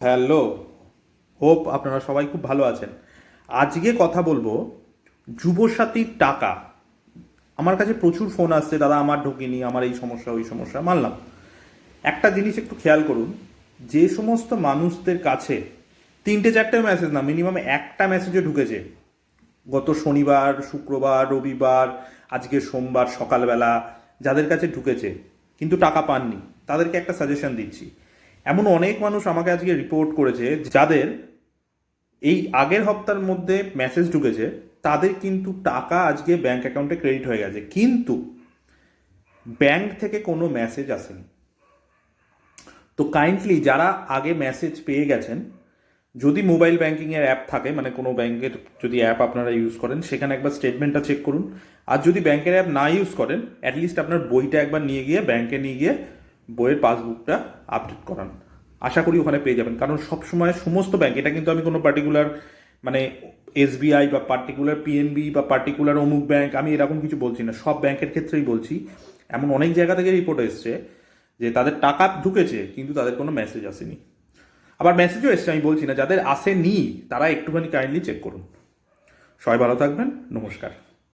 Hello, hope আপনারা সবাই খুব ভালো আছেন। আজকে কথা বলবো যুবসাথীর টাকা। আমার কাছে প্রচুর ফোন আসছে, দাদা আমার ঢোকেনি, আমার এই সমস্যা ওই সমস্যা। মানলাম, একটা জিনিস একটু খেয়াল করুন, যে সমস্ত মানুষদের কাছে তিনটে চারটে মেসেজ না, মিনিমাম একটা মেসেজে ঢুকেছে গত শনিবার, শুক্রবার, রবিবার, আজকে সোমবার সকালবেলা, যাদের কাছে ঢুকেছে কিন্তু টাকা পাননি, তাদেরকে একটা সাজেশন দিচ্ছি। এমন অনেক মানুষ আমাকে আজকে রিপোর্ট করেছে যাদের এই আগের হপ্তার মধ্যে মেসেজ ঢুকেছে, তাদের কিন্তু টাকা আজকে ব্যাংক অ্যাকাউন্টে ক্রেডিট হয়ে গেছে, কিন্তু ব্যাংক থেকে কোনো মেসেজ আসেনি। তো কাইন্ডলি যারা আগে মেসেজ পেয়ে গেছেন, যদি মোবাইল ব্যাংকিংয়ের অ্যাপ থাকে, মানে কোনো ব্যাংকের যদি অ্যাপ আপনারা ইউজ করেন, সেখানে একবার স্টেটমেন্টটা চেক করুন। আর যদি ব্যাংকের অ্যাপ না ইউজ করেন, অ্যাটলিস্ট আপনার বইটা একবার নিয়ে গিয়ে ব্যাংকে নিয়ে গিয়ে বইয়ের পাসবুকটা আপডেট করান। আশা করি ওখানে পেয়ে যাবেন, কারণ সবসময় সমস্ত ব্যাংক, এটা কিন্তু আমি কোনো পার্টিকুলার মানে এসবিআই বা পার্টিকুলার পিএনবি বা পার্টিকুলার অমুক ব্যাংক, আমি এরকম কিছু বলছি না, সব ব্যাংকের ক্ষেত্রেই বলছি। এমন অনেক জায়গা থেকে রিপোর্ট এসছে যে তাদের টাকা ঢুকেছে কিন্তু তাদের কোনো মেসেজ আসেনি। আবার মেসেজও এসছে, আমি বলছি না, যাদের আসেনি তারা একটুখানি কাইন্ডলি চেক করুন। সবাই ভালো থাকবেন, নমস্কার।